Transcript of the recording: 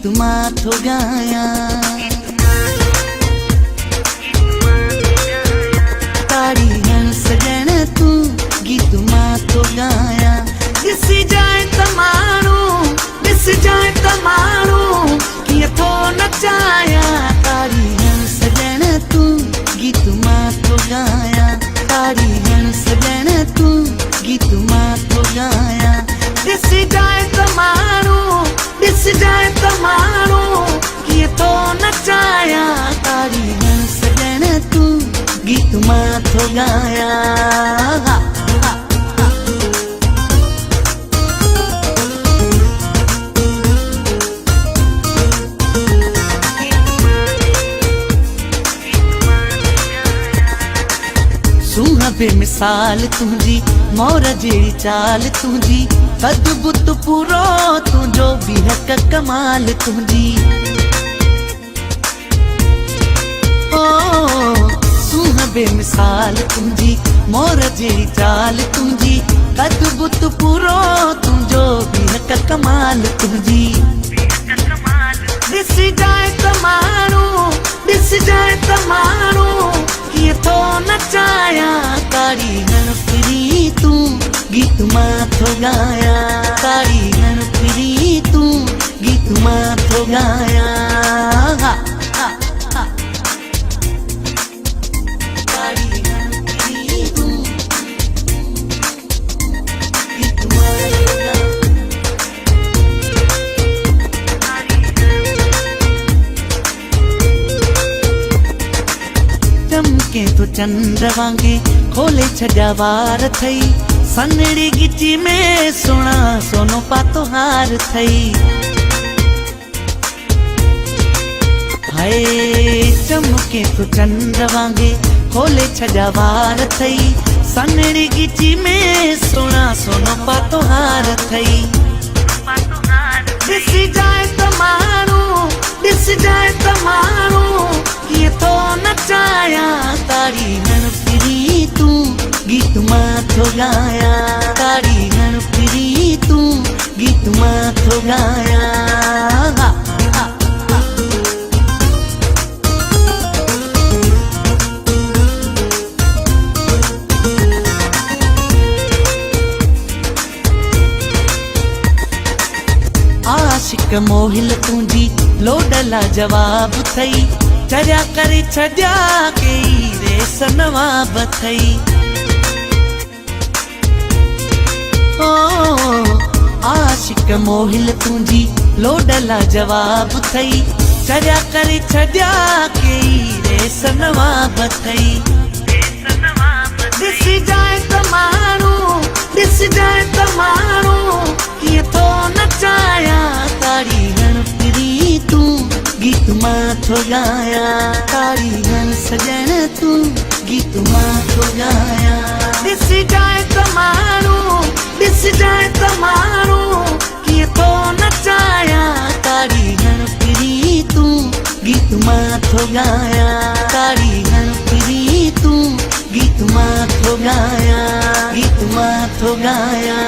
गीत माथो गाया। ताड़ी हण सजण तू गीत माथो गाया। दिसी जाए तमाणू किए थो नचाया। ताड़ी हण सजण तू गीत माथो गाया। ताड़ी हण सजण तू गीत माथो गाया। दिसी जाए तमाणू किए थो नचाया। ताड़ी हण सजण तू गीत माथो गाया। सूहा बेमिसाल तुझी मोर जेड़ी चाल तुझी। अद्भुत पूरो तुझो भी हक कमाल तुझी। ओ सूहा बेमिसाल तुझी मोर जेड़ी चाल तुझी। अद्भुत पूरो तुझो भी हक कमाल तुझी। दिस जाए तमाणू किए थो नचाया। ताड़ी हण फिरी तू गीत माथो गाया। ताड़ी हण फिरी तू गीत माथो गाया। ताड़ी हण फिरी तू गीत माथो गाया। चमके तो चंद्र वांगे खोले छजा वार थई। सनड़ी गिची में सुना सोनो पातो हार थई। हाय चमके तो चंद्र वांगे खोले छजा वार थई। सनड़ी गिची में सुना सोनो पातो हार थई। दिसी जाए तमाणू किए थो नचाया। ताड़ी हण फिरी तू गीत माथो गाया। ताड़ी हण फिरी तू गीत माथो गाया। आशिक मोहिल तुझी लोडला जवाब थई। चरिया करे छजा कई रेस नवाब थई। ओ आशिक मोहिल तुझी लोडला जवाब थई। चरिया करे छजा कई रेस नवाब थई। दिसी जाए तमाणू किए थो नचाया। ताड़ी हण फिरी तू गीत माथो गाया। ताड़ी हण सजण तू गीत माथो गाया। दिसी जाए तमाणू किए थो नचाया। ताड़ी हण फिरी तू गीत माथो गाया। ताड़ी हण फिरी तू गीत माथो गाया। गीत माथो गाया।